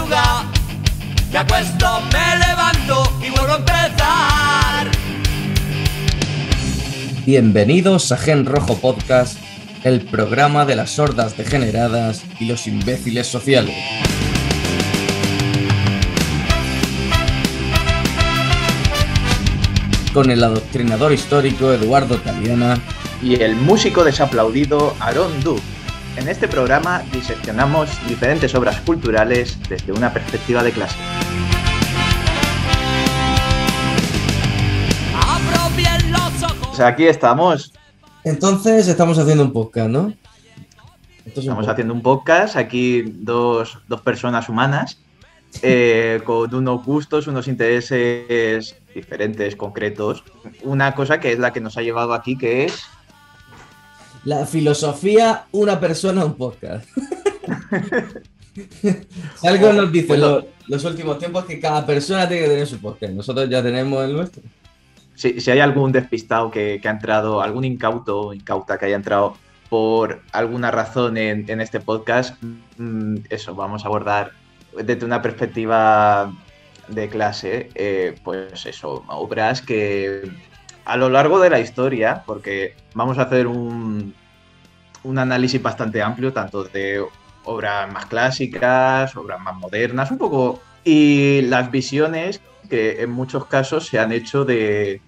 madrugada, me acuesto, me levanto y vuelvo a empezar. Bienvenidos a Gen Rojo Podcast, el programa de las sordas degeneradas y los imbéciles sociales. Con el adoctrinador histórico Eduardo Taliana y el músico desaplaudido Aaron Duke. En este programa diseccionamos diferentes obras culturales desde una perspectiva de clase. Pues aquí estamos. Entonces estamos haciendo un podcast, ¿no? Estamos haciendo un podcast, aquí dos personas humanas con unos gustos, unos intereses diferentes, concretos. Una cosa que es la que nos ha llevado aquí, que es... la filosofía, una persona, un podcast. Algo nos dice los últimos tiempos que cada persona tiene que tener su podcast. Nosotros ya tenemos el nuestro. Si hay algún despistado que ha entrado, algún incauto o incauta que haya entrado por alguna razón en este podcast, eso, vamos a abordar desde una perspectiva de clase, pues eso, obras que a lo largo de la historia, porque vamos a hacer un análisis bastante amplio, tanto de obras más clásicas, obras más modernas, un poco, y las visiones que en muchos casos se han hecho de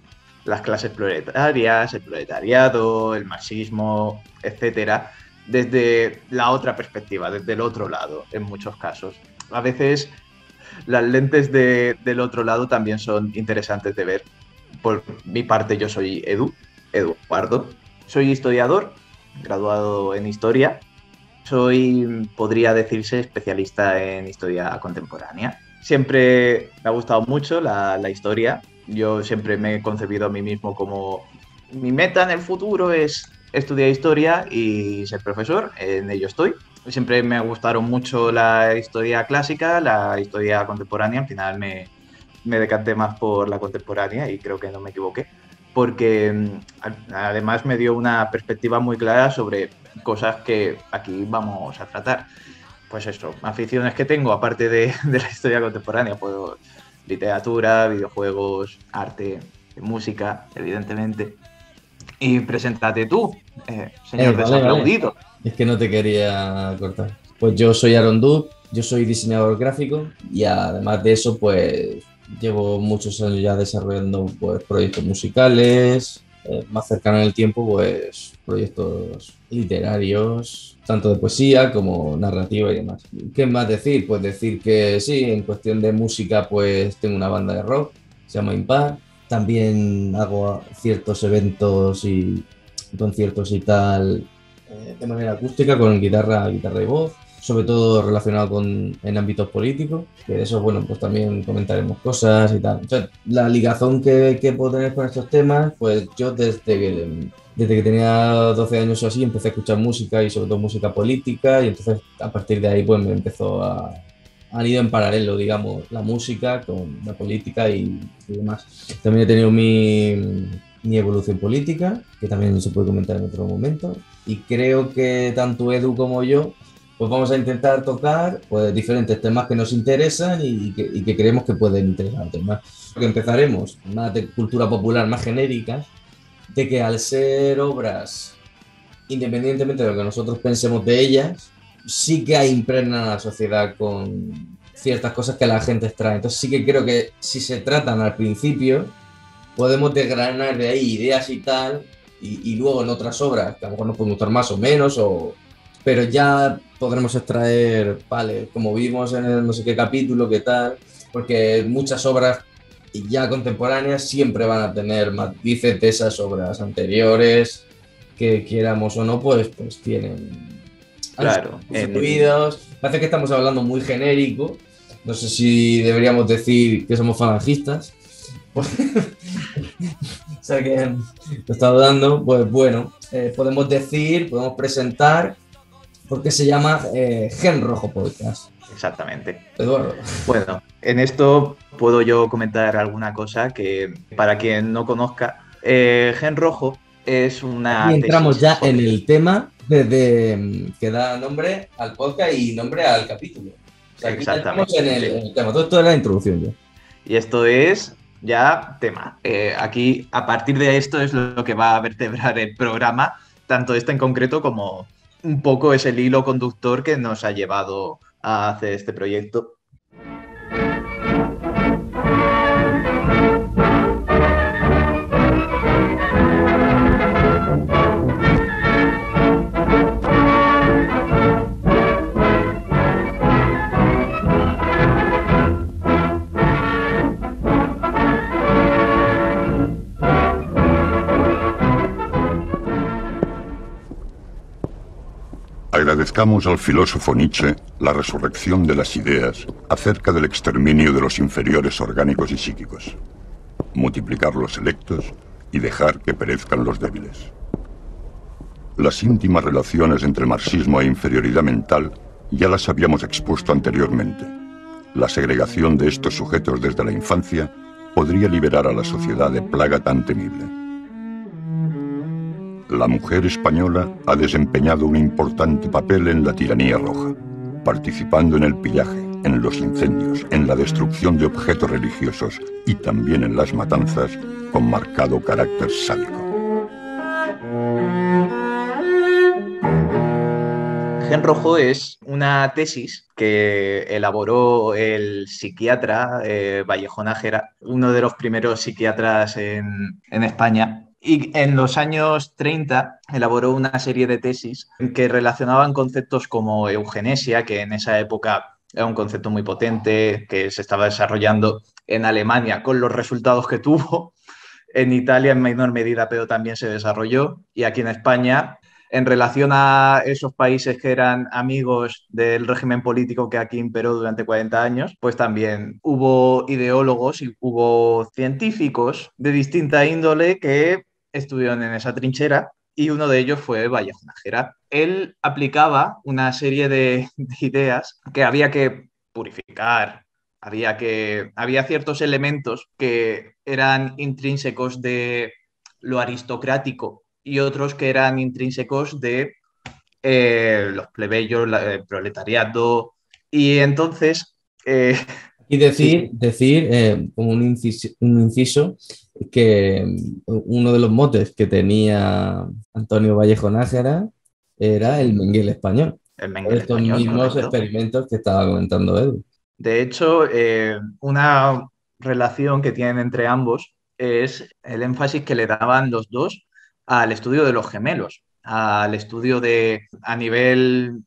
las clases proletarias, el proletariado, el marxismo, etcétera, desde la otra perspectiva, desde el otro lado, en muchos casos. A veces las lentes del otro lado también son interesantes de ver. Por mi parte, yo soy Eduardo, soy historiador, graduado en historia, podría decirse, especialista en historia contemporánea. Siempre me ha gustado mucho la historia. Yo siempre me he concebido a mí mismo como mi meta en el futuro es estudiar historia y ser profesor, en ello estoy. Siempre me gustaron mucho la historia clásica, la historia contemporánea. Al final me decanté más por la contemporánea y creo que no me equivoqué, porque además me dio una perspectiva muy clara sobre cosas que aquí vamos a tratar. Pues eso, aficiones que tengo, aparte de la historia contemporánea, pues literatura, videojuegos, arte, música, evidentemente. Y preséntate tú, señor desaplaudido. Vale. Es que no te quería cortar. Pues yo soy Aaron Duke, yo soy diseñador gráfico y además de eso, pues llevo muchos años ya desarrollando pues, proyectos musicales, más cercano en el tiempo, pues proyectos literarios, tanto de poesía como narrativa y demás. ¿Qué más decir? Pues decir que sí, en cuestión de música, pues tengo una banda de rock, se llama Impar. También hago ciertos eventos y conciertos y tal de manera acústica con guitarra y voz, sobre todo relacionado en ámbitos políticos, que de eso, bueno, pues también comentaremos cosas y tal. O sea, la ligazón que puedo tener con estos temas, pues yo desde que tenía 12 años o así empecé a escuchar música y sobre todo música política, y entonces a partir de ahí pues me empezó han ido en paralelo, digamos, la música con la política y demás. También he tenido mi evolución política, que también se puede comentar en otro momento, y creo que tanto Edu como yo pues vamos a intentar tocar pues, diferentes temas que nos interesan y que creemos que pueden interesar a los demás. Empezaremos más de cultura popular, más genérica, de que al ser obras, independientemente de lo que nosotros pensemos de ellas, sí que impregnan a la sociedad con ciertas cosas que la gente extrae. Entonces sí que creo que si se tratan al principio, podemos desgranar de ahí ideas y tal, y luego en otras obras, que a lo mejor nos pueden gustar más o menos, pero ya podremos extraer, vale, como vimos en el no sé qué capítulo, qué tal, porque muchas obras ya contemporáneas siempre van a tener matices de esas obras anteriores, que quieramos o no, pues tienen... Claro. Incluidos. Parece que estamos hablando muy genérico. No sé si deberíamos decir que somos falangistas. O sea que lo está dudando. Pues bueno, podemos presentar porque se llama Gen Rojo Podcast. Exactamente. Eduardo. Bueno, en esto puedo yo comentar alguna cosa que para quien no conozca, Gen Rojo es una... Y entramos ya en el tema que da nombre al podcast y nombre al capítulo. O sea, aquí ya estamos Exactamente. en el tema. Todo esto era la introducción ya. Y esto es ya tema. Aquí, a partir de esto, es lo que va a vertebrar el programa, tanto este en concreto como un poco es el hilo conductor que nos ha llevado a hacer este proyecto. Agradezcamos al filósofo Nietzsche la resurrección de las ideas acerca del exterminio de los inferiores orgánicos y psíquicos, multiplicar los selectos y dejar que perezcan los débiles. Las íntimas relaciones entre marxismo e inferioridad mental ya las habíamos expuesto anteriormente. La segregación de estos sujetos desde la infancia podría liberar a la sociedad de plaga tan temible. La mujer española ha desempeñado un importante papel en la tiranía roja, participando en el pillaje, en los incendios, en la destrucción de objetos religiosos y también en las matanzas con marcado carácter sádico. Gen Rojo es una tesis que elaboró el psiquiatra Vallejo Nájera, uno de los primeros psiquiatras en España. Y en los años 30 elaboró una serie de tesis que relacionaban conceptos como eugenesia, que en esa época era un concepto muy potente, que se estaba desarrollando en Alemania con los resultados que tuvo, en Italia en menor medida, pero también se desarrolló, y aquí en España, en relación a esos países que eran amigos del régimen político que aquí imperó durante 40 años, pues también hubo ideólogos y hubo científicos de distinta índole que estuvieron en esa trinchera, y uno de ellos fue Vallejo Nájera. Él aplicaba una serie de ideas que había que purificar, había ciertos elementos que eran intrínsecos de lo aristocrático y otros que eran intrínsecos de los plebeyos, el proletariado. Y entonces... Y decir, como un inciso, que uno de los motes que tenía Antonio Vallejo Nájera era el Mengele español. El Por Mengele estos español, mismos correcto. experimentos que estaba comentando Edu. De hecho, una relación que tienen entre ambos es el énfasis que le daban los dos al estudio de los gemelos, al estudio a nivel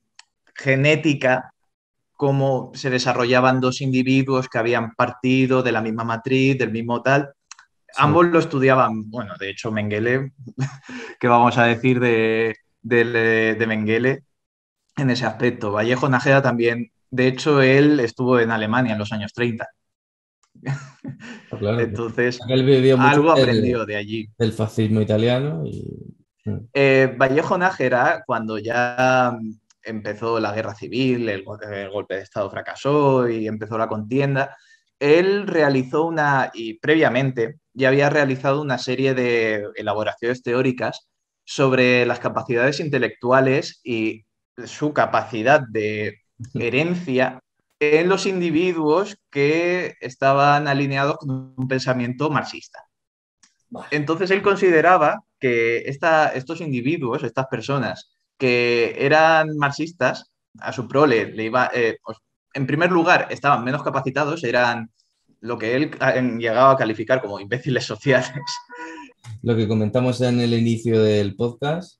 genética, cómo se desarrollaban dos individuos que habían partido de la misma matriz, del mismo tal. Sí. Ambos lo estudiaban, bueno, de hecho Mengele, ¿qué vamos a decir de Mengele en ese aspecto? Vallejo Nájera también, de hecho él estuvo en Alemania en los años 30. Claro, Entonces, él vivió mucho algo aprendió de allí. del fascismo italiano y... Vallejo Nájera, cuando ya empezó la guerra civil, el golpe de Estado fracasó y empezó la contienda, él realizó y previamente ya había realizado una serie de elaboraciones teóricas sobre las capacidades intelectuales y su capacidad de herencia en los individuos que estaban alineados con un pensamiento marxista. Entonces él consideraba que estos individuos, estas personas que eran marxistas, a su prole pues, en primer lugar, estaban menos capacitados, eran lo que él llegaba a calificar como imbéciles sociales. Lo que comentamos en el inicio del podcast.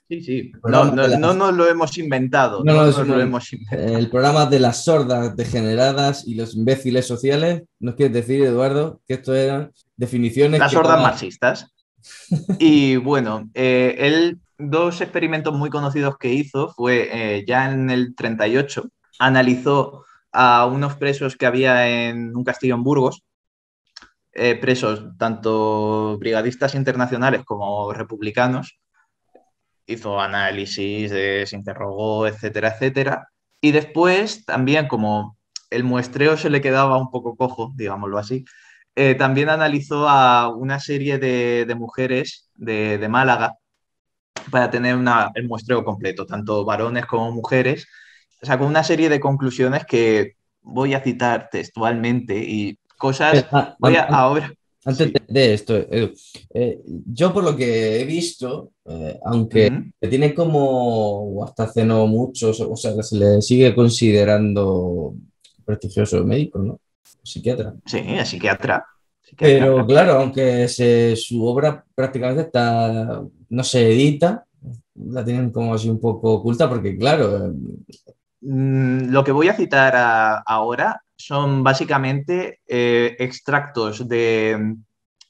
Sí. No nos lo hemos inventado. El programa de las sordas degeneradas y los imbéciles sociales. ¿Nos quieres decir, Eduardo, que esto eran definiciones? Las sordas marxistas. Y bueno, él, dos experimentos muy conocidos que hizo fue ya en el 38, analizó a unos presos que había en un castillo en Burgos, presos tanto brigadistas internacionales como republicanos. Hizo análisis, se interrogó, etcétera, etcétera. Y después también, como el muestreo se le quedaba un poco cojo, digámoslo así, también analizó a una serie de mujeres de Málaga para tener el muestreo completo, tanto varones como mujeres. Sacó una serie de conclusiones que voy a citar textualmente y cosas... ahora... Antes Sí. de esto, Edu, yo por lo que he visto, aunque tiene como, o hasta hace no mucho, o sea, se le sigue considerando prestigioso médico, ¿no? Psiquiatra. Sí, es psiquiatra. Pero claro, aunque su obra prácticamente está, no se edita, la tienen como así un poco oculta, porque claro, Lo que voy a citar ahora son básicamente extractos de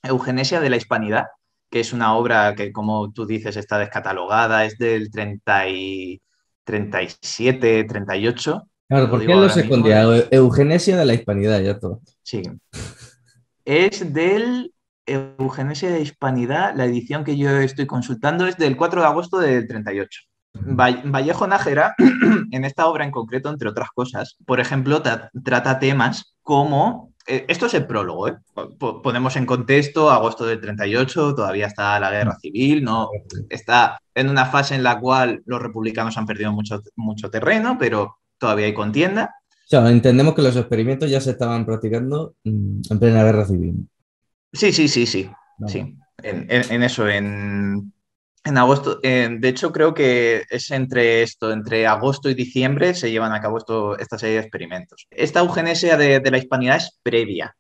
Eugenesia de la Hispanidad, que es una obra que, como tú dices, está descatalogada, es del 37, 38. claro, Lo ¿por qué digo él lo ahora mismo. escondía? Eugenesia de la Hispanidad, ya todo. Sí. Es del Eugenesia de Hispanidad, la edición que yo estoy consultando es del 4 de agosto del 38. Vallejo Nájera, en esta obra en concreto, entre otras cosas, por ejemplo, trata temas como... esto es el prólogo, ¿eh? Ponemos en contexto, agosto del 38, todavía está la guerra civil, no está en una fase en la cual los republicanos han perdido mucho terreno, pero todavía hay contienda. O sea, entendemos que los experimentos ya se estaban practicando en plena guerra civil. Sí, sí, sí, sí. No. Sí. En eso, en agosto. De hecho, creo que es entre agosto y diciembre se llevan a cabo esta serie de experimentos. Esta eugenesia de la hispanidad es previa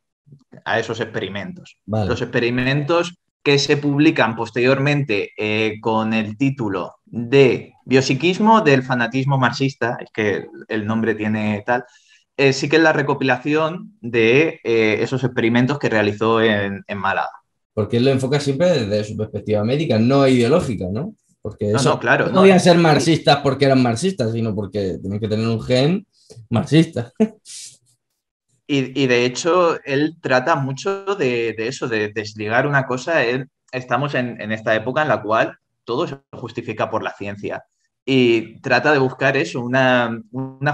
a esos experimentos. Vale. Los experimentos que se publican posteriormente con el título de Biopsiquismo del fanatismo marxista, es que el nombre tiene tal, sí que es la recopilación de esos experimentos que realizó en Málaga. Porque él lo enfoca siempre desde su perspectiva médica, no ideológica, ¿no? Porque eso No, claro. no podían ser marxistas porque eran marxistas, sino porque tienen que tener un gen marxista. Y de hecho, él trata mucho de eso, de desligar una cosa. Estamos en esta época en la cual todo se justifica por la ciencia. Y trata de buscar eso, una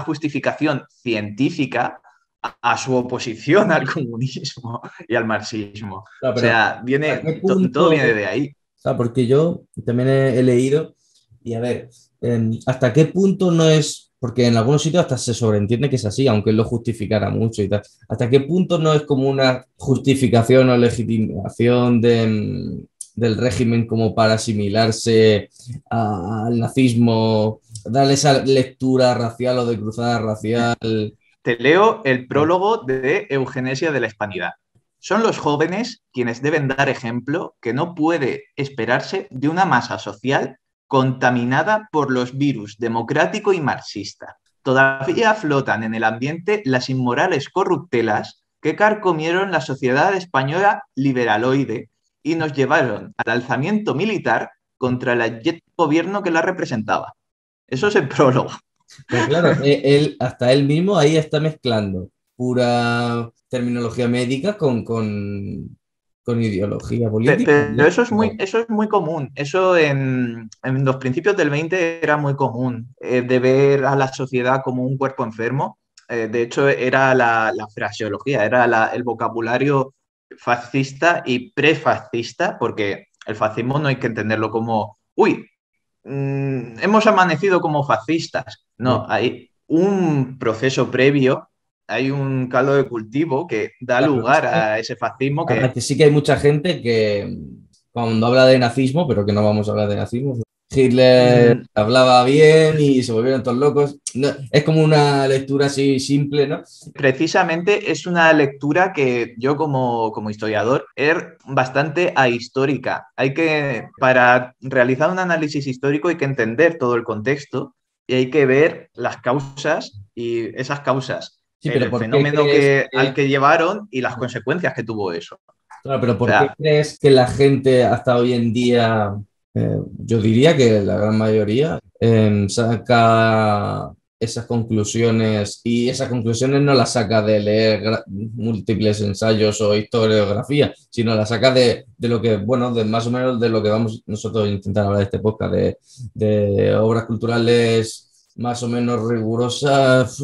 justificación científica a su oposición al comunismo y al marxismo. Claro, o sea, todo viene de ahí. O sea, porque yo también he leído, y a ver, ¿hasta qué punto no es? Porque en algunos sitios hasta se sobreentiende que es así, aunque él lo justificara mucho y tal. ¿Hasta qué punto no es como una justificación o legitimación del régimen como para asimilarse al nazismo, darle esa lectura racial o de cruzada racial? Te leo el prólogo de Eugenesia de la Hispanidad. Son los jóvenes quienes deben dar ejemplo que no puede esperarse de una masa social contaminada por los virus democrático y marxista. Todavía flotan en el ambiente las inmorales corruptelas que carcomieron la sociedad española liberaloide y nos llevaron al alzamiento militar contra el gobierno que la representaba. Eso es el prólogo. Pero claro, hasta él mismo ahí está mezclando pura terminología médica con ideología política. Pero eso es muy común. Eso en los principios del 20 era muy común, de ver a la sociedad como un cuerpo enfermo. De hecho, era la fraseología, era el vocabulario fascista y prefascista, porque el fascismo no hay que entenderlo como, uy, hemos amanecido como fascistas. No, hay un proceso previo, hay un caldo de cultivo que da lugar a ese fascismo. Que sí que hay mucha gente que cuando habla de nazismo, pero que no vamos a hablar de nazismo, Hitler hablaba bien y se volvieron todos locos. No, es como una lectura así simple, ¿no? Precisamente es una lectura que yo como historiador es bastante ahistórica. Para realizar un análisis histórico hay que entender todo el contexto y hay que ver las causas y esas causas, sí, pero el fenómeno al que llevaron y las consecuencias que tuvo eso. Claro, pero ¿por qué crees que la gente hasta hoy en día, yo diría que la gran mayoría, saca esas conclusiones y esas conclusiones no las saca de leer múltiples ensayos o historiografía, sino las saca de lo que, bueno, de más o menos de lo que vamos nosotros a intentar hablar de este podcast, de obras culturales más o menos rigurosas?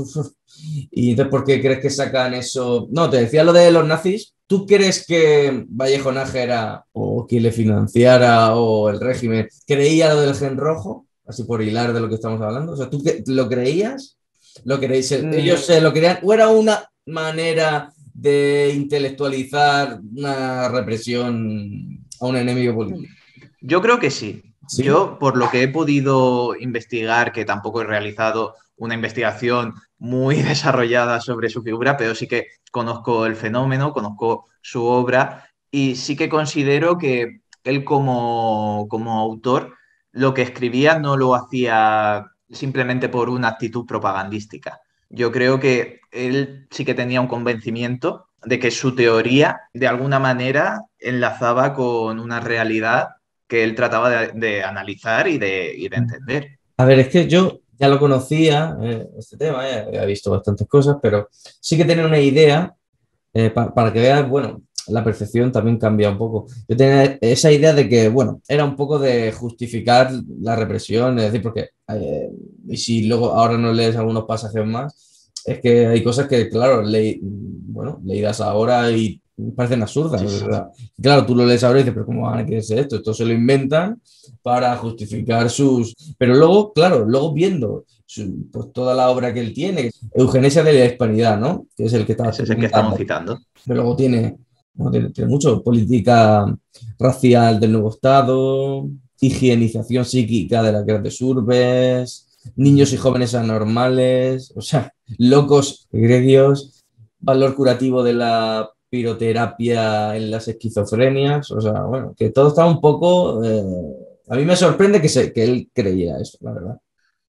Y entonces, ¿por qué crees que sacan eso? No, te decía lo de los nazis. ¿Tú crees que Vallejo Nájera o quien le financiara o el régimen creía lo del gen rojo? Así por hilar de lo que estamos hablando. O sea, ¿tú lo creías? ellos se lo querían, o era una manera de intelectualizar una represión a un enemigo político. Yo creo que sí. ¿Sí? Yo, por lo que he podido investigar, que tampoco he realizado una investigación muy desarrollada sobre su figura, pero sí que conozco el fenómeno, conozco su obra y sí que considero que él como autor lo que escribía no lo hacía simplemente por una actitud propagandística. Yo creo que él sí que tenía un convencimiento de que su teoría de alguna manera enlazaba con una realidad que él trataba de analizar y de entender. A ver, es que yo ya lo conocía, este tema, había visto bastantes cosas, pero sí que tenía una idea, para que veas, bueno, la percepción también cambia un poco. Yo tenía esa idea de que, bueno, era un poco de justificar la represión, es decir, porque, y si luego ahora no lees algunos pasajes más, es que hay cosas que, claro, leídas ahora y parecen absurdas. Sí, sí. ¿Verdad? Claro, tú lo lees ahora y dices, pero ¿cómo van a querer ser esto? Esto se lo inventan para justificar sus... Pero luego, claro, luego viendo pues, toda la obra que él tiene, Eugenesia de la Hispanidad, ¿no? Que es el que estaba Ese es el que estamos citando. pero luego tiene mucho política racial del nuevo Estado, higienización psíquica de las grandes urbes, niños y jóvenes anormales, o sea, locos egregios, valor curativo de la piroterapia en las esquizofrenias, o sea, bueno, que todo está un poco... a mí me sorprende que él creyera eso, la verdad.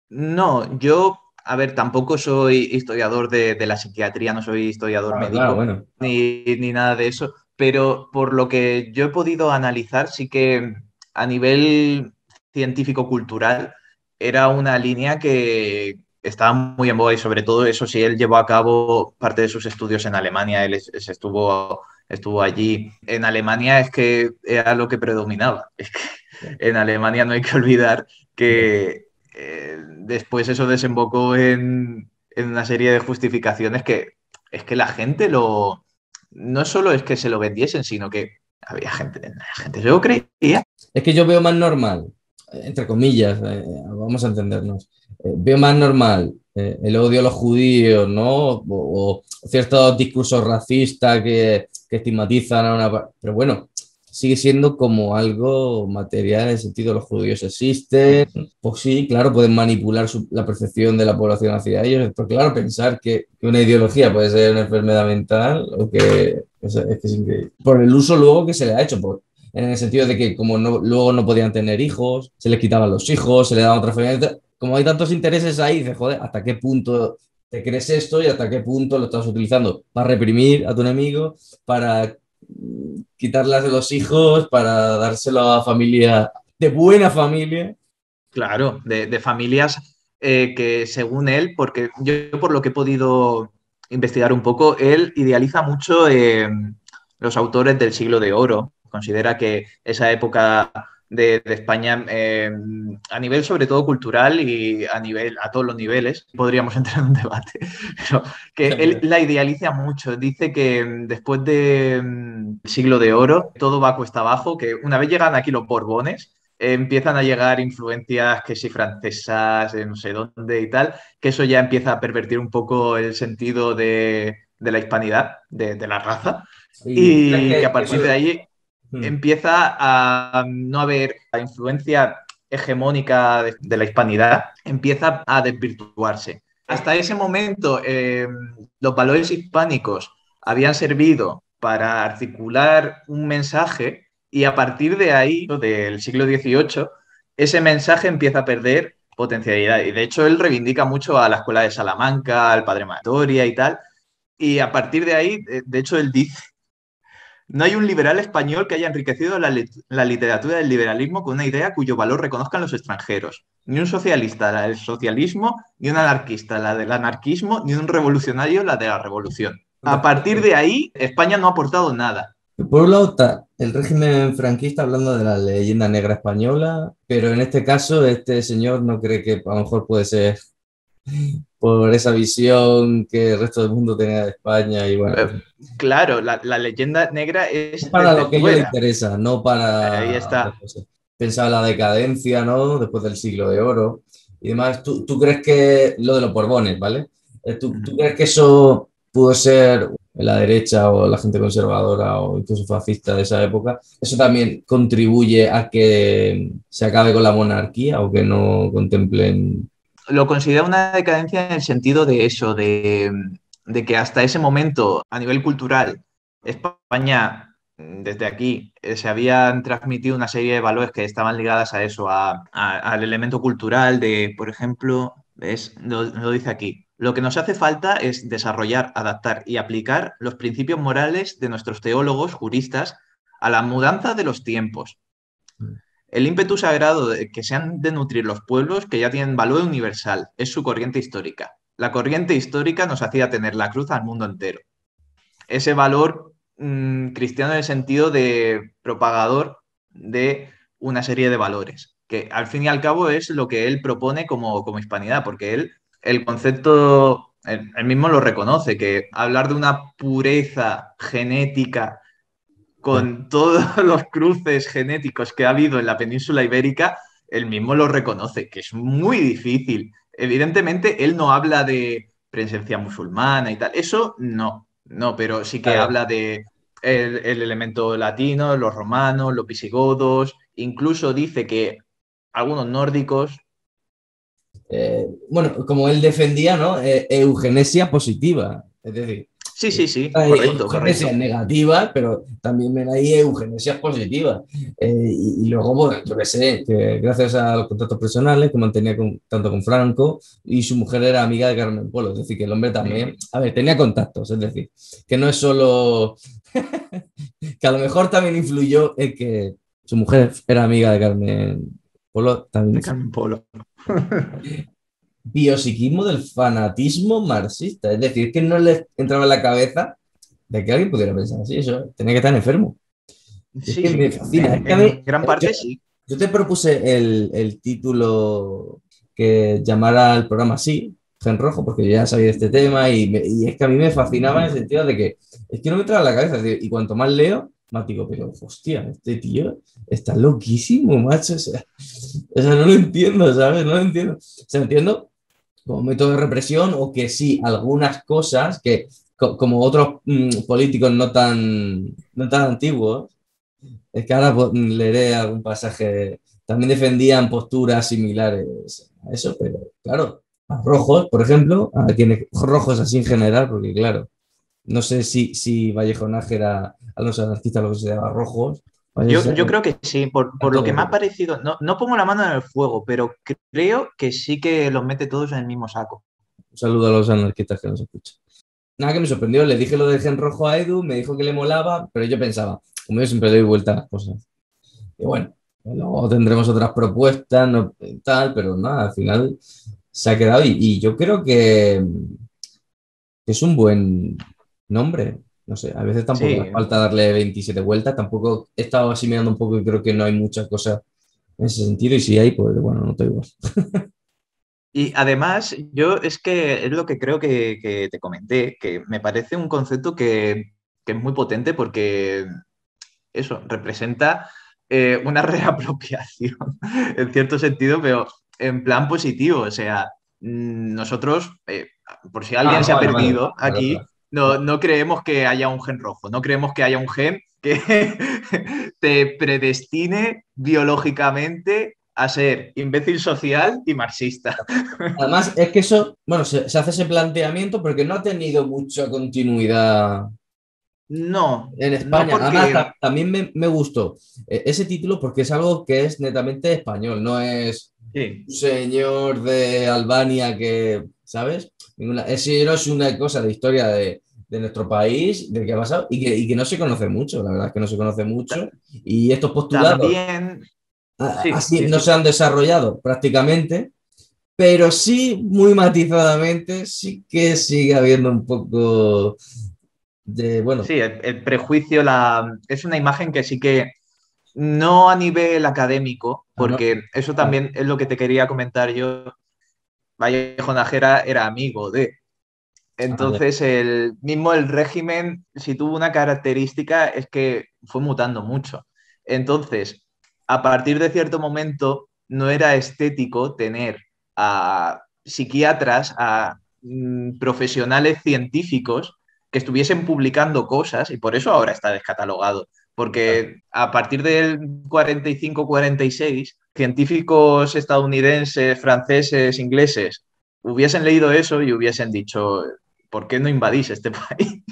No, yo, a ver, tampoco soy historiador de la psiquiatría, no soy historiador médico, Claro, bueno. ni nada de eso, pero por lo que yo he podido analizar, sí que a nivel científico-cultural era una línea que estaba muy en boga y sobre todo eso sí, él llevó a cabo parte de sus estudios en Alemania, estuvo allí. En Alemania es que era lo que predominaba. Es que en Alemania no hay que olvidar que después eso desembocó en una serie de justificaciones que es que la gente no solo es que se lo vendiesen, sino que había la gente se lo creía. Es que yo veo más normal, entre comillas, vamos a entendernos, veo más normal el odio a los judíos, ¿no? O ciertos discursos racistas que estigmatizan a una... Pero bueno, sigue siendo como algo material en el sentido de los judíos existen, pues sí, claro, pueden manipular la percepción de la población hacia ellos, pero claro, pensar que una ideología puede ser una enfermedad mental, o que es que es increíble. Por el uso luego que se le ha hecho, en el sentido de que como luego no podían tener hijos, se les quitaban los hijos, se les daban otras familias. Como hay tantos intereses ahí, dices, joder, ¿hasta qué punto te crees esto y hasta qué punto lo estás utilizando para reprimir a tu enemigo, para quitarlas de los hijos, para dárselo a familia de buena familia? Claro, de familias que según él, porque yo por lo que he podido investigar un poco, él idealiza mucho los autores del siglo de oro. Considera que esa época de España, a nivel sobre todo cultural y a todos los niveles, podríamos entrar en un debate, pero que él la idealiza mucho. Dice que después del siglo de oro todo va cuesta abajo, que una vez llegan aquí los Borbones, empiezan a llegar influencias que sí francesas, no sé dónde y tal, que eso ya empieza a pervertir un poco el sentido de la hispanidad, de la raza, y que a partir de ahí empieza a no haber la influencia hegemónica de la hispanidad, empieza a desvirtuarse. Hasta ese momento los valores hispánicos habían servido para articular un mensaje y a partir de ahí, del siglo XVIII, ese mensaje empieza a perder potencialidad. Y de hecho él reivindica mucho a la escuela de Salamanca, al padre Matoria y tal. Y a partir de ahí, de hecho él dice, no hay un liberal español que haya enriquecido la literatura del liberalismo con una idea cuyo valor reconozcan los extranjeros. Ni un socialista, la del socialismo, ni un anarquista, la del anarquismo, ni un revolucionario, la de la revolución. A partir de ahí, España no ha aportado nada. Por un lado está el régimen franquista hablando de la leyenda negra española, pero en este caso este señor no cree que a lo mejor puede ser por esa visión que el resto del mundo tenía de España y bueno. Claro, la leyenda negra es para lo que a ellos le interesa, no para... Ahí está. Pensaba la decadencia, ¿no? Después del siglo de oro y demás, ¿tú crees que lo de los Borbones, ¿vale? ¿Tú crees que eso pudo ser la derecha o la gente conservadora o incluso fascista de esa época? ¿Eso también contribuye a que se acabe con la monarquía o que no contemplen? Lo considero una decadencia en el sentido de eso, de que hasta ese momento, a nivel cultural, España, desde aquí, se habían transmitido una serie de valores que estaban ligadas a eso, al elemento cultural de, por ejemplo, ¿ves? Lo dice aquí. Lo que nos hace falta es desarrollar, adaptar y aplicar los principios morales de nuestros teólogos, juristas, a la mudanza de los tiempos. El ímpetu sagrado que se han de nutrir los pueblos que ya tienen valor universal es su corriente histórica. La corriente histórica nos hacía tener la cruz al mundo entero. Ese valor cristiano en el sentido de propagador de una serie de valores, que al fin y al cabo es lo que él propone como hispanidad, porque él, el concepto, él mismo lo reconoce, que hablar de una pureza genética con todos los cruces genéticos que ha habido en la península ibérica, él mismo lo reconoce, que es muy difícil. Evidentemente, él no habla de presencia musulmana y tal, eso no, pero sí que Claro. habla de el elemento latino, los romanos, los visigodos, incluso dice que algunos nórdicos. Bueno, como él defendía, ¿no? Eugenesia positiva. Es decir, Sí, hay correcto, eugenesias correcto. negativas, pero también ven ahí eugenesias positivas. Y luego, bueno, yo que sé, que gracias a los contactos personales que mantenía tanto con Franco y su mujer era amiga de Carmen Polo, es decir, que el hombre también, a ver, tenía contactos, es decir, que no es solo, que a lo mejor también influyó en que su mujer era amiga de Carmen Polo, también De Carmen Polo. biopsiquismo del fanatismo marxista. Es decir, que no le entraba en la cabeza de que alguien pudiera pensar así. Eso tenía que estar enfermo. Es que me Sí, fascina. Es que a mí, en gran yo, parte sí. yo te propuse el título que llamara el programa así, Gen Rojo, porque yo ya sabía de este tema y es que a mí me fascinaba en el sentido de que es que no me entraba en la cabeza. Es decir, y cuanto más leo, más digo, pero hostia, este tío está loquísimo, macho. O sea, no lo entiendo, ¿sabes? No lo entiendo. O sea, entiendo como método de represión o que sí, algunas cosas que, como otros políticos no tan antiguos, es que ahora leeré algún pasaje, también defendían posturas similares a eso, pero claro, a rojos, por ejemplo, a quienes rojos así en general, porque claro, no sé si Vallejo Nájera a los anarquistas lo que se llama rojos, parece Yo ser creo que sí, a por lo que me ha todos. parecido, no pongo la mano en el fuego, pero creo que sí que los mete todos en el mismo saco. Un saludo a los anarquistas que nos escuchan. Nada, que me sorprendió, le dije lo del gen rojo a Edu, me dijo que le molaba, pero yo pensaba, como yo siempre le doy vuelta a las cosas. Y bueno, luego tendremos otras propuestas, no, tal, pero nada, al final se ha quedado y yo creo que es un buen nombre. No sé, a veces tampoco hace Sí, falta darle 27 vueltas, tampoco he estado así mirando un poco y creo que no hay muchas cosas en ese sentido y si hay, pues bueno, no te igual. y además yo es que es lo que creo que te comenté, que me parece un concepto que es muy potente porque eso representa una reapropiación en cierto sentido, pero en plan positivo. O sea, nosotros, por si Ah, alguien no, se ha vale, vale. perdido Claro, aquí, claro. no creemos que haya un gen rojo, no creemos que haya un gen que te predestine biológicamente a ser imbécil social y marxista. Además, es que eso, bueno, se hace ese planteamiento porque no ha tenido mucha continuidad en No España. Además, porque... también me gustó ese título porque es algo que es netamente español, no es Sí, un señor de Albania que, ¿sabes? Ese no es una cosa de historia de nuestro país, de qué ha pasado, y que no se conoce mucho, la verdad es que no se conoce mucho. Y estos postulados también... Sí, así sí, no sí. se han desarrollado prácticamente, pero sí, muy matizadamente, sí que sigue habiendo un poco de, bueno, Sí, el prejuicio es una imagen que sí que no a nivel académico, ah, no, porque eso ah, también es lo que te quería comentar yo. Vallejo Nájera era amigo de. ya. Entonces, el régimen, si tuvo una característica, es que fue mutando mucho. Entonces, a partir de cierto momento, no era estético tener a psiquiatras, a profesionales científicos que estuviesen publicando cosas, y por eso ahora está descatalogado, porque a partir del 45-46, científicos estadounidenses, franceses, ingleses, hubiesen leído eso y hubiesen dicho, ¿por qué no invadís este país?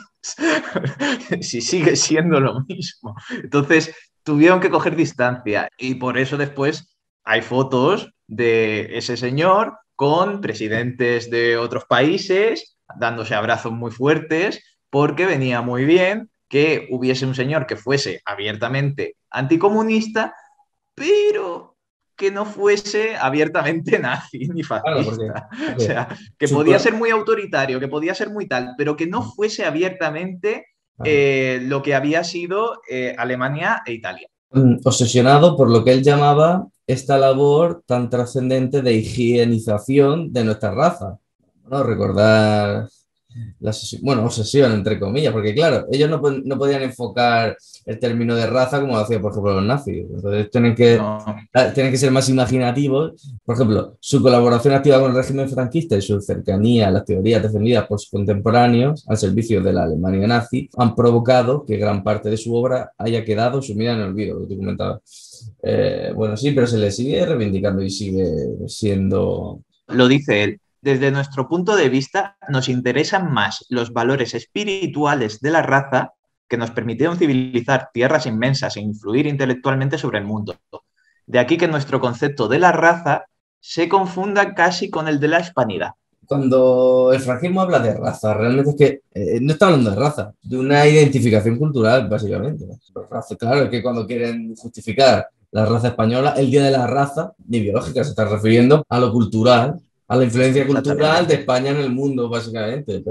Si sigue siendo lo mismo. Entonces, tuvieron que coger distancia, y por eso después hay fotos de ese señor con presidentes de otros países dándose abrazos muy fuertes, porque venía muy bien que hubiese un señor que fuese abiertamente anticomunista, pero que no fuese abiertamente nazi ni Claro, fascista. O porque sea, que podía ser muy autoritario, que podía ser muy tal, pero que no fuese abiertamente lo que había sido Alemania e Italia. Obsesionado por lo que él llamaba esta labor tan trascendente de higienización de nuestra raza. ¿No? Recordar obsesión, entre comillas, porque claro, ellos no podían enfocar el término de raza como lo hacían, por ejemplo, los nazis. Entonces No. tienen que ser más imaginativos. Por ejemplo, su colaboración activa con el régimen franquista y su cercanía a las teorías defendidas por sus contemporáneos al servicio de la Alemania nazi han provocado que gran parte de su obra haya quedado sumida en el olvido, lo que tú comentabas. Bueno, sí, pero se le sigue reivindicando y sigue siendo... Lo dice él. Desde nuestro punto de vista, nos interesan más los valores espirituales de la raza que nos permitieron civilizar tierras inmensas e influir intelectualmente sobre el mundo. De aquí que nuestro concepto de la raza se confunda casi con el de la hispanidad. Cuando el franquismo habla de raza, realmente es que no está hablando de raza, de una identificación cultural, básicamente. Claro, es que cuando quieren justificar la raza española, el día de la raza, ni biológica, se está refiriendo a lo cultural, a la influencia cultural de España en el mundo, básicamente.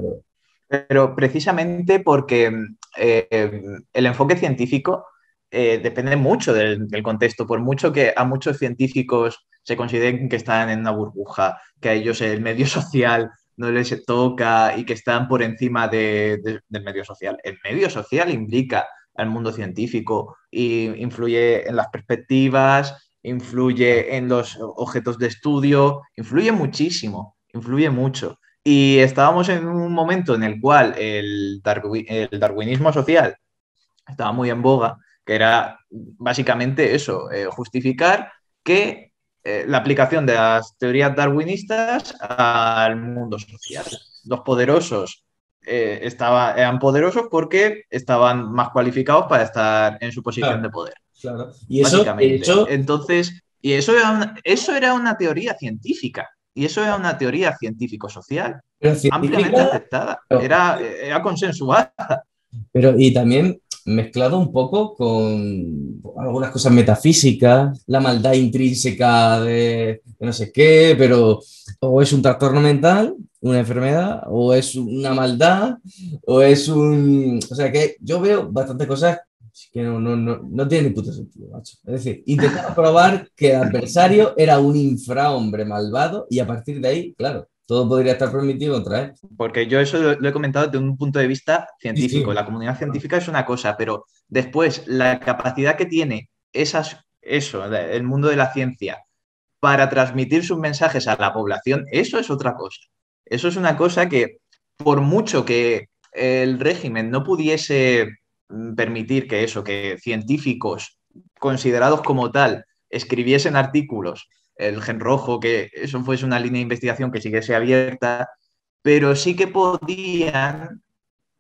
Pero precisamente porque el enfoque científico depende mucho del contexto, por mucho que a muchos científicos se consideren que están en una burbuja, que a ellos el medio social no les toca y que están por encima del medio social. El medio social implica al mundo científico y influye en las perspectivas, influye en los objetos de estudio, influye muchísimo, influye mucho. Y estábamos en un momento en el cual el darwinismo social estaba muy en boga, que era básicamente eso, justificar que la aplicación de las teorías darwinistas al mundo social. Los poderosos eran poderosos porque estaban más cualificados para estar en su posición de poder. Claro. Y eso, de hecho... Entonces, y eso era una teoría científica. Y eso era una teoría científico-social, ampliamente aceptada, era consensuada. Pero y también mezclado un poco con algunas cosas metafísicas, la maldad intrínseca de no sé qué, pero o es un trastorno mental, una enfermedad, o es una maldad, o es un... O sea que yo veo bastantes cosas que no tienen ni puto sentido, macho. Es decir, intentaba probar que el adversario era un infrahombre malvado y a partir de ahí, claro, todo podría estar permitido contra él. Porque yo eso lo he comentado desde un punto de vista científico. Sí. La comunidad científica es una cosa, pero después la capacidad que tiene el mundo de la ciencia para transmitir sus mensajes a la población, eso es otra cosa. Eso es una cosa que, por mucho que el régimen no pudiese permitir que científicos considerados como tal escribiesen artículos, el Gen Rojo, que eso fuese una línea de investigación que siguiese abierta, pero sí que podían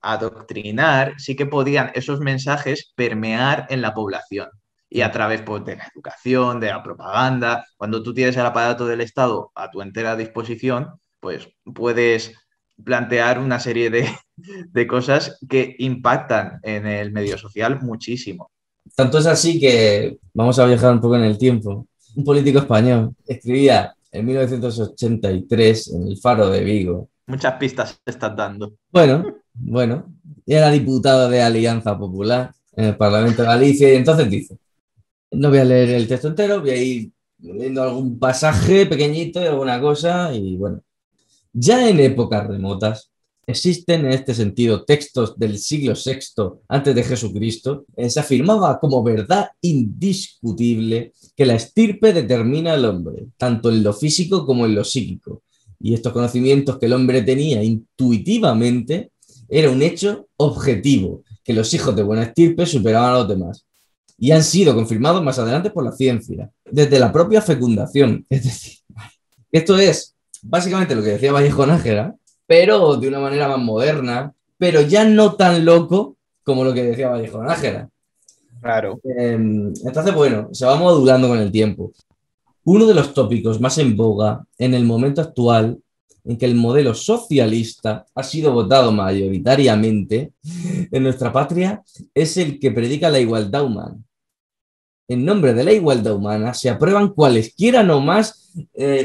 adoctrinar, sí que podían esos mensajes permear en la población. Y a través pues, de la educación, de la propaganda, cuando tú tienes el aparato del Estado a tu entera disposición, pues puedes plantear una serie de cosas que impactan en el medio social muchísimo. Tanto es así que vamos a viajar un poco en el tiempo. Un político español escribía en 1983 en El Faro de Vigo. Muchas pistas te estás dando. Bueno, era diputado de Alianza Popular en el Parlamento de Galicia y entonces dice, no voy a leer el texto entero, voy a ir leyendo algún pasaje pequeñito y alguna cosa y bueno. Ya en épocas remotas, Existen en este sentido textos del siglo VI antes de Jesucristo. Se afirmaba como verdad indiscutible que la estirpe determina al hombre, tanto en lo físico como en lo psíquico. Y estos conocimientos que el hombre tenía intuitivamente era un hecho objetivo, que los hijos de buena estirpe superaban a los demás. Y han sido confirmados más adelante por la ciencia, desde la propia fecundación. Es decir, esto es básicamente lo que decía Vallejo Nájera, pero de una manera más moderna, pero ya no tan loco como lo que decía Vallejo Nájera. Claro. Entonces, bueno, se va modulando con el tiempo. Uno de los tópicos más en boga en el momento actual en que el modelo socialista ha sido votado mayoritariamente en nuestra patria es el que predica la igualdad humana. En nombre de la igualdad humana se aprueban cualesquiera no más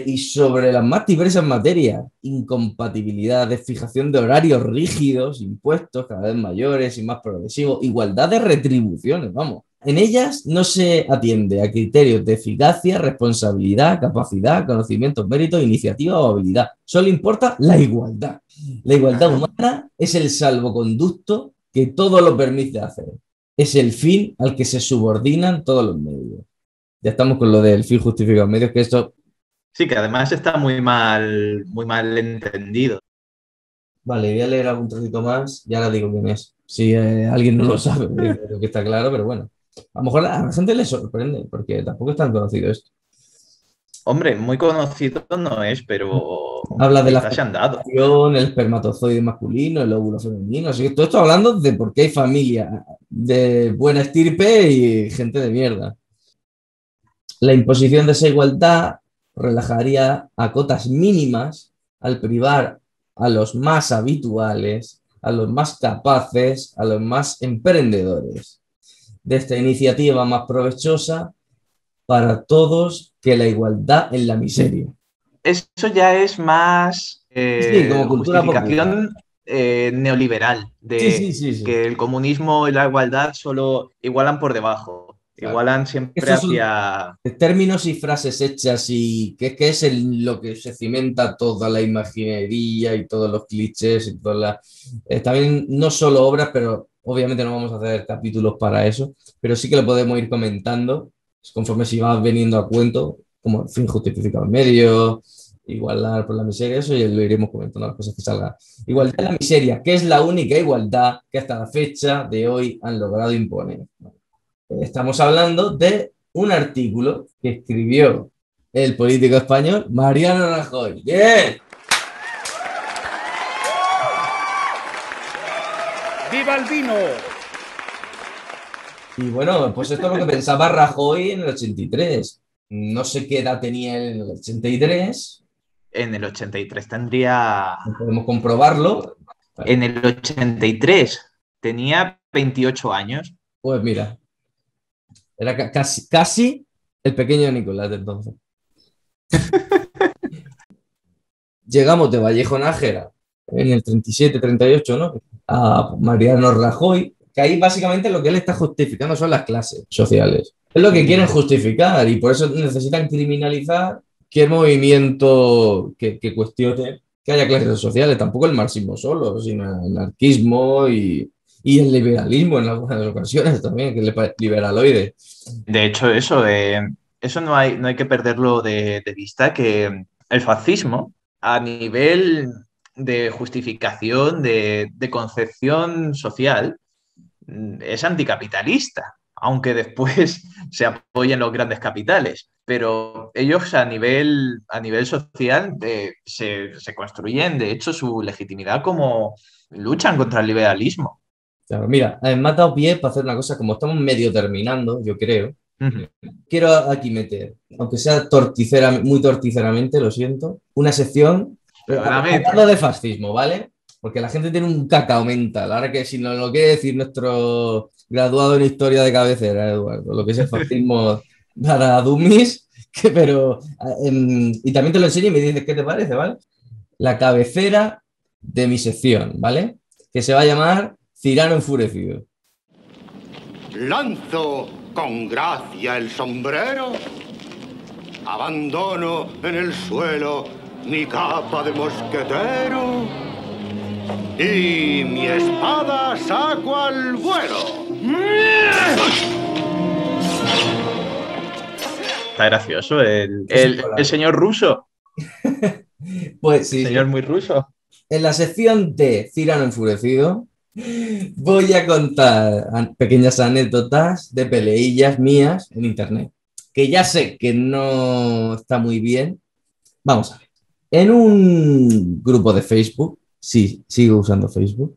y sobre las más diversas materias, incompatibilidades, fijación de horarios rígidos, impuestos cada vez mayores y más progresivos, igualdad de retribuciones, vamos. En ellas no se atiende a criterios de eficacia, responsabilidad, capacidad, conocimientos, méritos, iniciativa o habilidad. Solo importa la igualdad. La igualdad humana es el salvoconducto que todo lo permite hacer. Es el fin al que se subordinan todos los medios. Ya estamos con lo del fin justifica los medios, que esto... Sí, que además está muy mal entendido. Vale, voy a leer algún trocito más, ya ahora digo quién es. Si alguien no lo sabe, creo que está claro, pero bueno. A lo mejor a la gente le sorprende, porque tampoco es tan conocido esto. Hombre, muy conocido no es, pero Habla de la se han dado. fecundación, el espermatozoide masculino, el óvulo femenino. Así que todo esto hablando de por qué hay familia de buena estirpe y gente de mierda. La imposición de esa igualdad relajaría a cotas mínimas al privar a los más habituales, a los más capaces, a los más emprendedores de esta iniciativa más provechosa para todos que la igualdad en la miseria. Eso ya es más Sí, como cultura justificación neoliberal de Sí. que el comunismo y la igualdad solo igualan por debajo, Claro. igualan siempre Estos son hacia... términos y frases hechas y que es lo que se cimenta toda la imaginería y todos los clichés y todas las... también no solo obras, pero obviamente no vamos a hacer capítulos para eso, pero sí que lo podemos ir comentando conforme si va veniendo a cuento, como el fin justifica los medios, igualdad por la miseria, eso ya lo iremos comentando las cosas que salgan. Igualdad en la miseria, que es la única igualdad que hasta la fecha de hoy han logrado imponer. Estamos hablando de un artículo que escribió el político español Mariano Rajoy. ¡Bien! ¡Viva el vino! Y bueno, pues esto es lo que pensaba Rajoy en el 83. No sé qué edad tenía él en el 83. En el 83 tendría... No podemos comprobarlo. En el 83 tenía 28 años. Pues mira, era casi el pequeño Nicolás de entonces. Llegamos de Vallejo Nájera en el 37-38, ¿no? A Mariano Rajoy, que ahí básicamente lo que él está justificando son las clases sociales. Es lo que quieren justificar y por eso necesitan criminalizar cualquier movimiento que cuestione que haya clases sociales. Tampoco el marxismo solo, sino el anarquismo y el liberalismo en algunas ocasiones también, que es liberaloide. De hecho, eso no hay que perderlo de vista, que el fascismo, a nivel de justificación, de concepción social, es anticapitalista, aunque después se apoyen los grandes capitales. Pero ellos a nivel social se construyen, de hecho, su legitimidad como luchan contra el liberalismo. Claro, mira, me ha dado pie para hacer una cosa, como estamos medio terminando, yo creo. Quiero aquí meter, aunque sea muy torticeramente, lo siento, una sección hablando de fascismo, ¿vale? Porque la gente tiene un cacao mental. Ahora que si nos lo quiere decir nuestro graduado en historia de cabecera, Eduardo, lo que es el fascismo para dummies, pero y también te lo enseño y me dices qué te parece, ¿vale? La cabecera de mi sección, ¿vale? Que se va a llamar Cirano enfurecido. Lanzo con gracia el sombrero, abandono en el suelo mi capa de mosquetero y mi espada saco al vuelo. Está gracioso el señor ruso. Pues sí, El señor muy ruso. en la sección de Cyrano Enfurecido voy a contar pequeñas anécdotas de peleillas mías en internet, que ya sé que no está muy bien. Vamos a ver. En un grupo de Facebook, sí, sigo usando Facebook,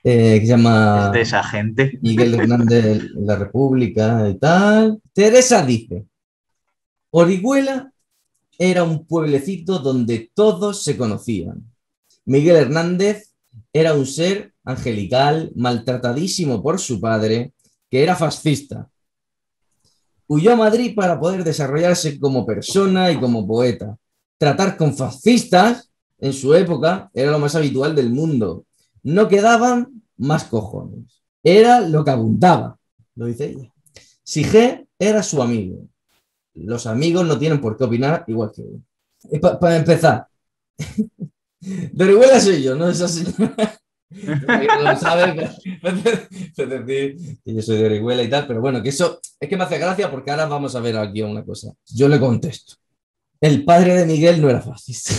que se Es llama de esa gente. Miguel Hernández de la República y tal. Teresa dice, Orihuela era un pueblecito donde todos se conocían. Miguel Hernández era un ser angelical, maltratadísimo por su padre, que era fascista. Huyó a Madrid para poder desarrollarse como persona y como poeta. Tratar con fascistas en su época era lo más habitual del mundo. No quedaban más cojones. Era lo que abundaba, lo dice ella. Sige era su amigo. Los amigos no tienen por qué opinar igual que uno. Para empezar, de Orihuela soy yo, no esa señora. No lo sabe, es decir, que yo soy de Orihuela y tal, pero bueno, que eso es que me hace gracia porque ahora vamos a ver aquí una cosa. Yo le contesto. El padre de Miguel no era fascista.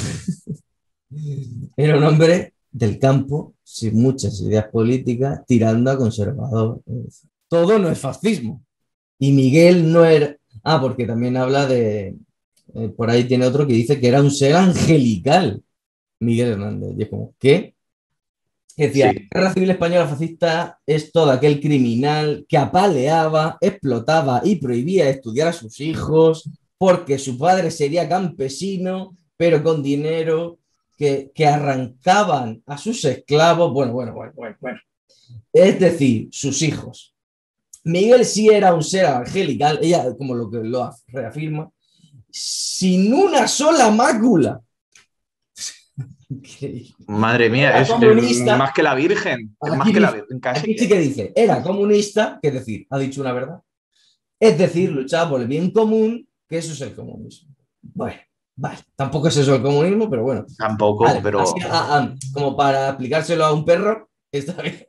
Era un hombre del campo, sin muchas ideas políticas, tirando a conservador. Todo no es fascismo. Y Miguel no era... Ah, porque también habla de... por ahí tiene otro que dice que era un ser angelical, Miguel Hernández. Y es como, ¿qué? Que decía, Sí. la guerra civil española fascista es todo aquel criminal que apaleaba, explotaba y prohibía estudiar a sus hijos porque su padre sería campesino, pero con dinero, que arrancaban a sus esclavos. Bueno. Es decir, sus hijos. Miguel sí era un ser angelical, ella como lo que lo reafirma, sin una sola mácula. Madre mía, Era es comunista. más que la Virgen. Es más Aquí que la dice, Virgen, casi. aquí sí que dice, era comunista, que es decir, ha dicho una verdad. Es decir, luchaba por el bien común, que eso es el comunismo. Bueno, vale, tampoco es eso el comunismo, pero bueno. Tampoco, Vale, pero... así, como para explicárselo a un perro, está bien.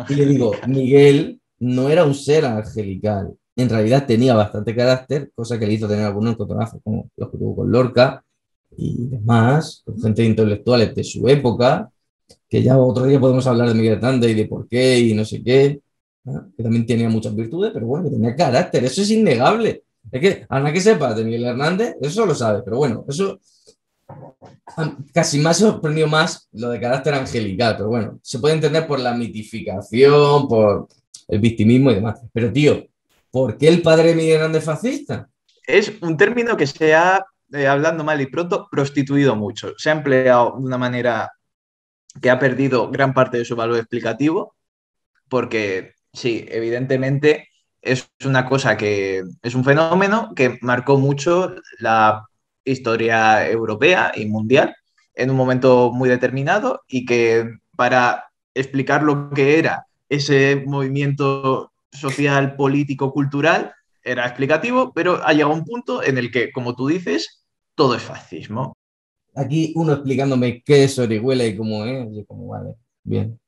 Y le digo, Miguel no era un ser angelical. En realidad tenía bastante carácter, cosa que le hizo tener algunos encontronazos, como los que tuvo con Lorca y demás, con gente intelectuales de su época, que ya otro día podemos hablar de Miguel Hernández y de por qué y no sé qué, ¿no? Que también tenía muchas virtudes, pero bueno, que tenía carácter, eso es innegable. Es que, Ana, que sepas de Miguel Hernández, eso lo sabe, pero bueno, eso casi más sorprendió más lo de carácter angelical, pero bueno, se puede entender por la mitificación, por el victimismo y demás. Pero tío, ¿por qué el padre de Miguel Hernández es fascista? Es un término que se ha, hablando mal y pronto, prostituido mucho. Se ha empleado de una manera que ha perdido gran parte de su valor explicativo, porque sí, evidentemente es una cosa que es un fenómeno que marcó mucho la historia europea y mundial en un momento muy determinado y que para explicar lo que era ese movimiento social, político, cultural, era explicativo, pero ha llegado un punto en el que, como tú dices, todo es fascismo. Aquí uno explicándome qué es Orihuela y cómo es, y como, vale, bien.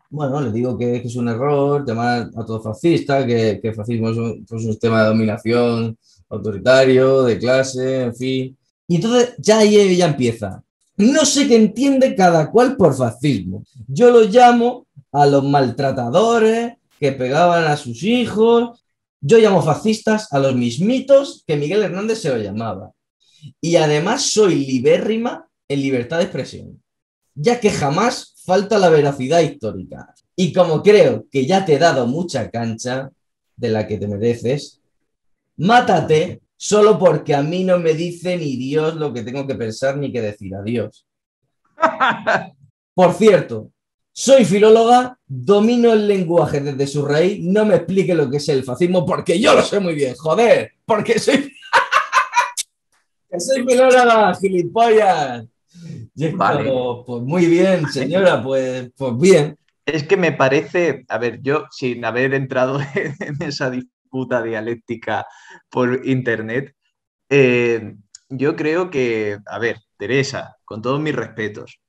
Bueno, les digo que es un error, llamar a todo fascista, que el fascismo es un sistema de dominación autoritario, de clase, en fin. Y entonces ya ahí ella empieza. No sé qué entiende cada cual por fascismo. Yo lo llamo a los maltratadores que pegaban a sus hijos. Yo llamo fascistas a los mismitos que Miguel Hernández se lo llamaba. Y además soy libérrima en libertad de expresión, ya que jamás falta la veracidad histórica. Y como creo que ya te he dado mucha cancha de la que te mereces, mátate solo porque a mí no me dice ni Dios lo que tengo que pensar ni que decir. Adiós. Por cierto, soy filóloga, domino el lenguaje desde su raíz, no me explique lo que es el fascismo porque yo lo sé muy bien, joder, porque soy... que soy filóloga, gilipollas. Y Vale. pues muy bien, señora, pues bien. Es que me parece, a ver, yo sin haber entrado en esa disputa dialéctica por internet, yo creo que, a ver, Teresa, con todos mis respetos,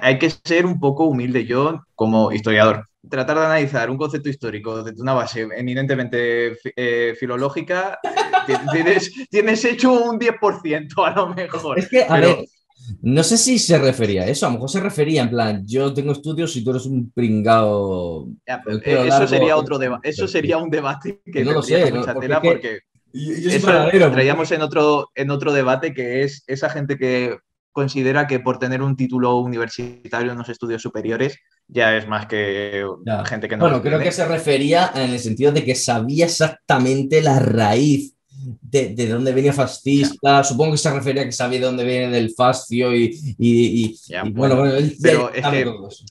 hay que ser un poco humilde. Yo, como historiador, tratar de analizar un concepto histórico desde una base eminentemente filológica, tienes hecho un 10% a lo mejor. Es que, a ver, no sé si se refería a eso, a lo mejor se refería en plan, yo tengo estudios y tú eres un pringao. Eso sería otro debate, eso sería un debate que no lo tendría sé, mucha porque tela, porque yo soy eso panadero, traíamos en otro debate, que es esa gente que considera que por tener un título universitario en los estudios superiores ya es más que ya. gente que no Bueno, los creo tiene. que se refería en el sentido de que sabía exactamente la raíz de dónde venía fascista. Supongo que se refería a que sabía de dónde viene del fascio Ya, y bueno, él pero es sabe que todo eso.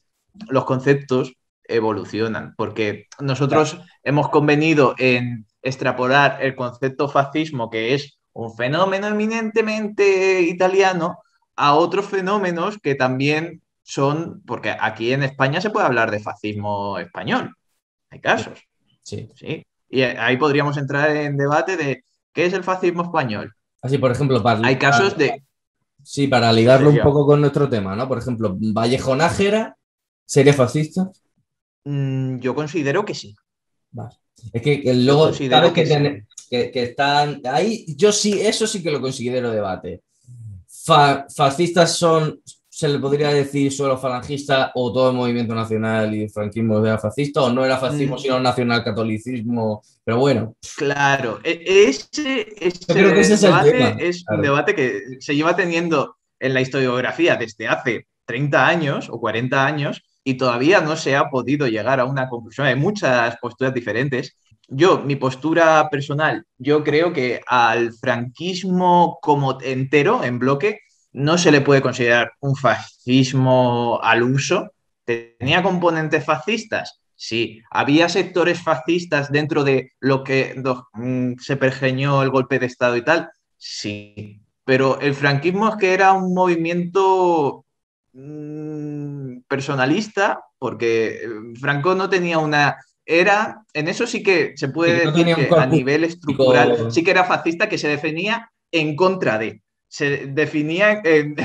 los conceptos evolucionan, porque nosotros hemos convenido en extrapolar el concepto fascismo, que es un fenómeno eminentemente italiano, a otros fenómenos que también son, porque aquí en España se puede hablar de fascismo español, hay casos, Sí. ¿sí? Y ahí podríamos entrar en debate de qué es el fascismo español. Así, por ejemplo, Hay casos de... sí, para ligarlo un poco con nuestro tema, ¿no? Por ejemplo, Vallejo Nájera, ¿sería fascista? Yo considero que sí. Vale. Es que luego sabes que están ahí, yo sí, eso sí que lo considero debate. Fascistas son, se le podría decir solo falangista o todo el movimiento nacional y el franquismo era fascista o no era fascismo sino nacionalcatolicismo, pero bueno. Claro, Yo creo que ese es el tema. Es Claro. un debate que se lleva teniendo en la historiografía desde hace 30 años o 40 años y todavía no se ha podido llegar a una conclusión. Hay muchas posturas diferentes. Mi postura personal, yo creo que al franquismo como entero, en bloque, no se le puede considerar un fascismo al uso. ¿Tenía componentes fascistas? Sí. ¿Había sectores fascistas dentro de lo que se pergeñó el golpe de Estado y tal? Sí. Pero el franquismo es que era un movimiento personalista, porque Franco no tenía una... en eso sí que se Sí, puede que no decir tenía un que a corpus nivel estructural sí que era fascista, que se definía en contra de. Se definía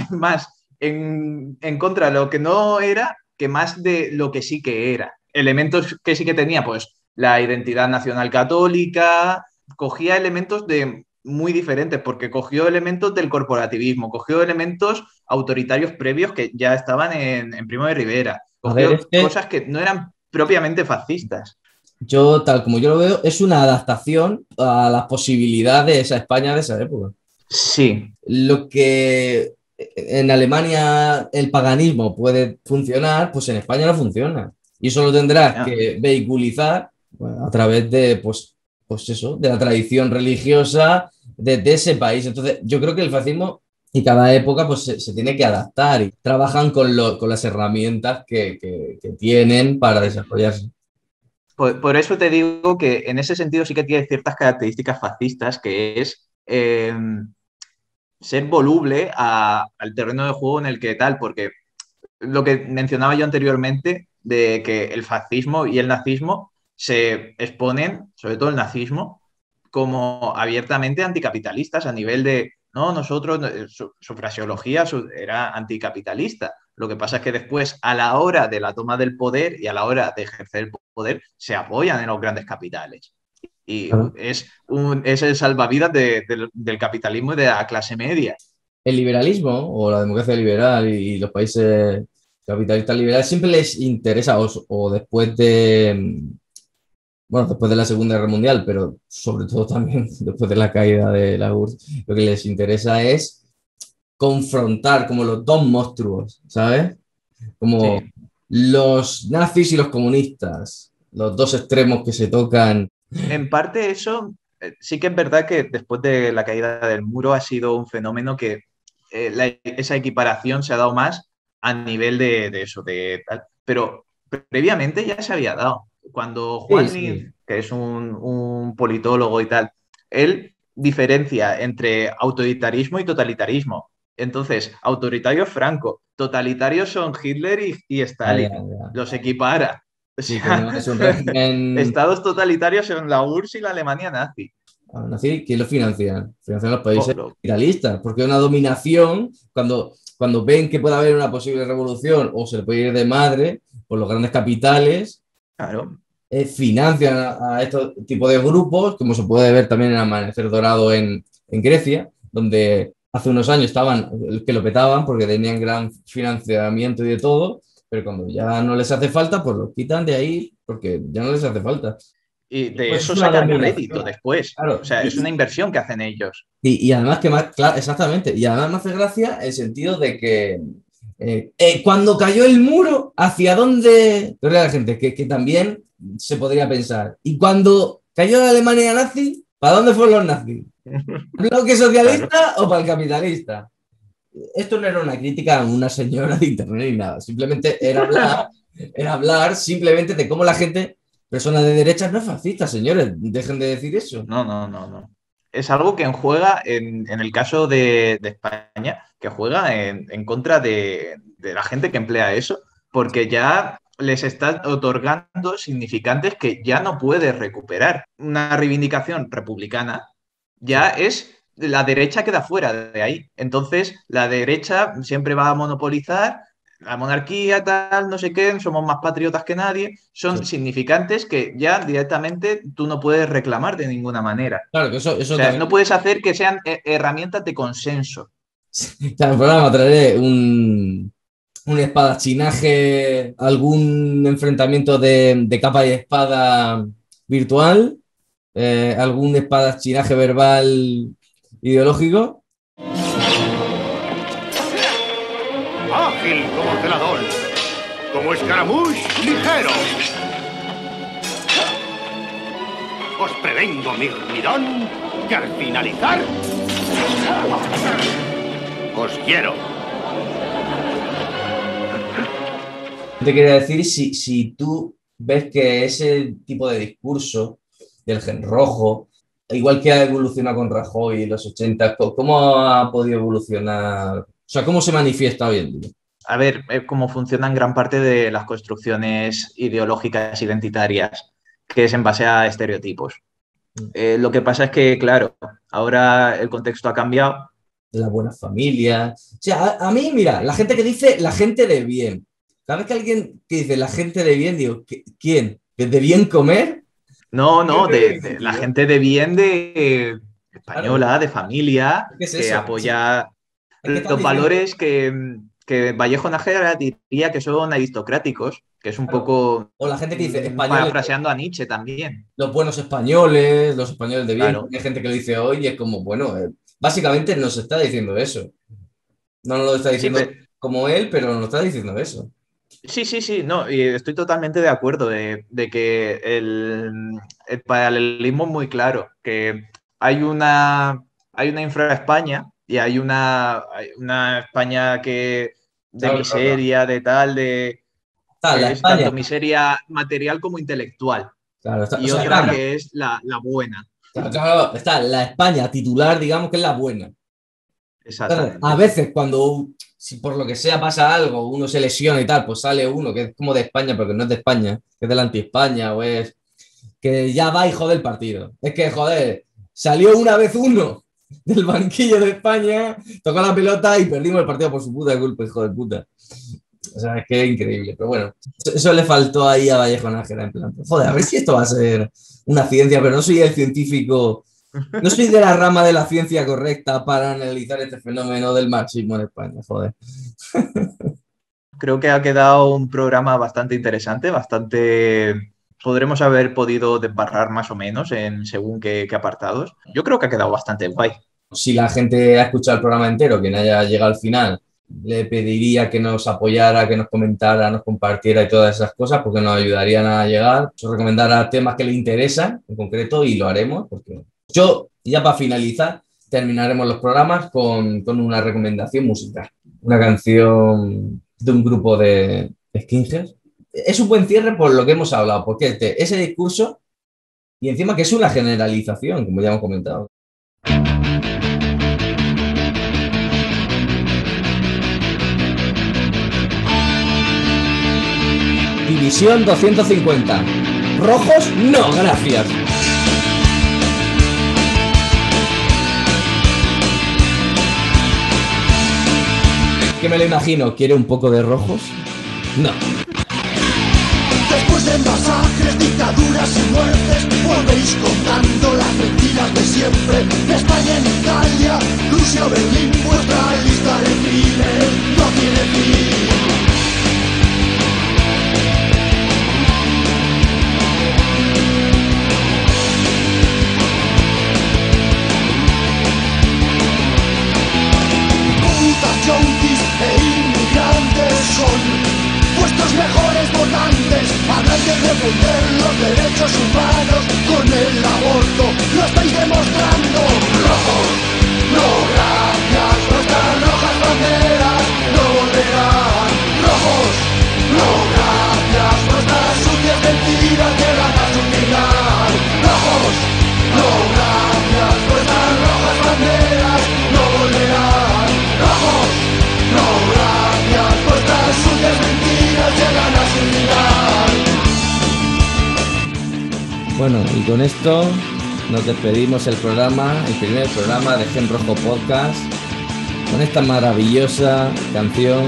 más en contra de lo que no era que más de lo que sí que era. Elementos que sí que tenía, pues la identidad nacional católica, cogía elementos de muy diferentes, porque cogió elementos del corporativismo, cogió elementos autoritarios previos que ya estaban en Primo de Rivera, cogió cosas que no eran propiamente fascistas. Yo, tal como yo lo veo, es una adaptación a las posibilidades de esa España de esa época. Sí. Lo que en Alemania el paganismo puede funcionar, pues en España no funciona. Y eso lo tendrás que vehiculizar a través de, pues eso, de la tradición religiosa de ese país. Entonces, yo creo que el fascismo y cada época pues se tiene que adaptar y trabajan con las herramientas que tienen para desarrollarse. Por eso te digo que en ese sentido sí que tiene ciertas características fascistas, que es ser voluble al terreno de juego en el que tal, porque lo que mencionaba yo anteriormente de que el fascismo y el nazismo se exponen, sobre todo el nazismo, como abiertamente anticapitalistas a nivel de, no, nosotros, su fraseología era anticapitalista. Lo que pasa es que después, a la hora de la toma del poder y a la hora de ejercer el poder, se apoyan en los grandes capitales. Y es el salvavidas del capitalismo y de la clase media. El liberalismo o la democracia liberal y los países capitalistas liberales siempre les interesa, o después después de la Segunda Guerra Mundial, pero sobre todo también después de la caída de la URSS, lo que les interesa es confrontar como los dos monstruos, ¿sabes? Como los nazis y los comunistas, los dos extremos que se tocan. En parte eso, sí que es verdad que después de la caída del muro ha sido un fenómeno que esa equiparación se ha dado más a nivel de eso, pero previamente ya se había dado. Cuando Juan Linz, que es un politólogo y tal, él diferencia entre autoritarismo y totalitarismo. Entonces, autoritario es Franco, totalitarios son Hitler y Stalin. Los equipara. O sea, no es un régimen... Estados totalitarios son la URSS y la Alemania nazi. ¿Quién lo financia? Financian los países capitalistas, porque una dominación, cuando cuando ven que puede haber una posible revolución o se le puede ir de madre, pues los grandes capitales Claro. financian a estos tipos de grupos, como se puede ver también en Amanecer Dorado en Grecia, donde hace unos años estaban que lo petaban porque tenían gran financiamiento y de todo, pero cuando ya no les hace falta, pues los quitan de ahí porque ya no les hace falta. Y de Pues eso es una sacan dominación. rédito después. Claro. O sea, es una inversión que hacen ellos. Y además que más, claro, exactamente, y además me hace gracia el sentido de que cuando cayó el muro, ¿hacia dónde? Pero la gente, que también se podría pensar. Y cuando cayó la Alemania nazi, ¿para dónde fueron los nazis? ¿Bloque socialista o para el capitalista? Esto no era una crítica a una señora de internet ni nada, simplemente era hablar simplemente de cómo la gente, personas de derechas, no es fascista, señores, dejen de decir eso. No. Es algo que juega, en el caso de España, que juega en contra de la gente que emplea eso, porque ya les está otorgando significantes que ya no puede recuperar. Una reivindicación republicana ya es... La derecha queda fuera de ahí. Entonces, la derecha siempre va a monopolizar la monarquía, tal, no sé qué, somos más patriotas que nadie. Son significantes que ya directamente tú no puedes reclamar de ninguna manera. Claro, que eso O sea, también... no puedes hacer que sean herramientas de consenso. Claro, en el programa traeré un espadachinaje, algún enfrentamiento de capa y espada virtual, algún espadachinaje verbal ideológico. Ágil como celador, como escaramuz ligero. Os prevengo, mirmidón, que al finalizar os quiero. Te quería decir si tú ves que ese tipo de discurso del gen rojo, igual que ha evolucionado con Rajoy en los 80, ¿cómo ha podido evolucionar? O sea, ¿cómo se manifiesta hoy en día? A ver, cómo funcionan gran parte de las construcciones ideológicas identitarias, que es en base a estereotipos. Lo que pasa es que, claro, ahora el contexto ha cambiado. Las buenas familias. O sea, a mí, mira, la gente que dice la gente de bien. Cada vez que alguien que dice la gente de bien, digo, ¿quién? ¿De bien comer? No, de la gente de bien, de española, claro, de familia, ¿qué es que eso? apoya los valores que Vallejo Nájera diría que son aristocráticos, que es un poco... O la gente que dice españoles... Parafraseando a Nietzsche también. Los buenos españoles, los españoles de bien. Claro. Hay gente que lo dice hoy y es como, bueno, básicamente nos está diciendo eso. No nos lo está diciendo como él, pero nos está diciendo eso. Sí, no, y estoy totalmente de acuerdo de que el paralelismo es muy claro, que hay una infra-España y hay una España que de claro, miseria, claro, de tal, de la es tanto miseria material como intelectual. Claro, y otra que es la buena. Claro, está la España titular, digamos que es la buena. Exactamente. A veces cuando, si por lo que sea pasa algo, uno se lesiona y tal, pues sale uno que es como de España, porque no es de España, que es del anti-España, o es que ya va hijo del partido. Es que, joder, salió una vez uno del banquillo de España, tocó la pelota y perdimos el partido por su puta culpa, hijo de puta. O sea, es que es increíble. Pero bueno, eso le faltó ahí a Vallejo Nájera, en plan, joder, a ver si esto va a ser una ciencia, pero no soy el científico... No soy de la rama de la ciencia correcta para analizar este fenómeno del marxismo en España, joder. Creo que ha quedado un programa bastante interesante, bastante... Podremos haber podido desbarrar más o menos en según qué apartados. Yo creo que ha quedado bastante guay. Si la gente ha escuchado el programa entero, quien haya llegado al final, le pediría que nos apoyara, que nos comentara, nos compartiera y todas esas cosas, porque nos ayudarían a llegar. Os recomendara temas que le interesan en concreto y lo haremos, porque... Yo, ya para finalizar, terminaremos los programas con una recomendación musical. Una canción de un grupo de skinheads. Es un buen cierre por lo que hemos hablado, porque ese discurso, y encima que es una generalización, como ya hemos comentado. División 250. Rojos, no, gracias. que me lo imagino. ¿Quiere un poco de rojos? No. Después de masacres, dictaduras y muertes, volvéis contando las mentiras de siempre. De España en Italia, Rusia o Berlín, vuestra lista de crimen no tiene fin. Putas, yonkis e inmigrantes son vuestros mejores votantes. Hablan de defender los derechos humanos con el aborto, lo estáis demostrando. Rojos, no gracias, vuestras rojas banderas no volverán. Rojos, no gracias, vuestras sucias mentiras llegan a su final. Rojos, no gracias, vuestras rojas banderas no volverán. Rojos, no gracias, vuestras sucias mentiras llegan a su final. Bueno, y con esto nos despedimos el primer programa de Gen Rojo Podcast, con esta maravillosa canción.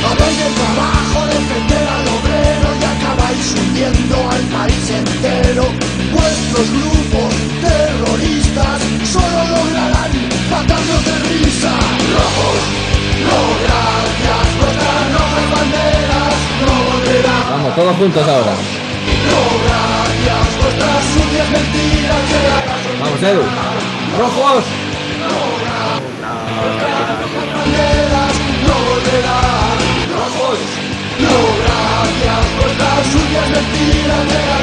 Habláis del trabajo, defender al obrero y acabáis hundiendo al país entero. Vuestros grupos terroristas solo lograrán matarnos de risa. Rojos, no gracias, vuestras rojas banderas no volverán. Vamos, todos juntos ahora. No gracias, vuestras sucias mentiras llegan a su Vamos, Edu. ¡Rojos! banderas no volverán. Rojos, no gracias, vuestras sucias mentiras llegan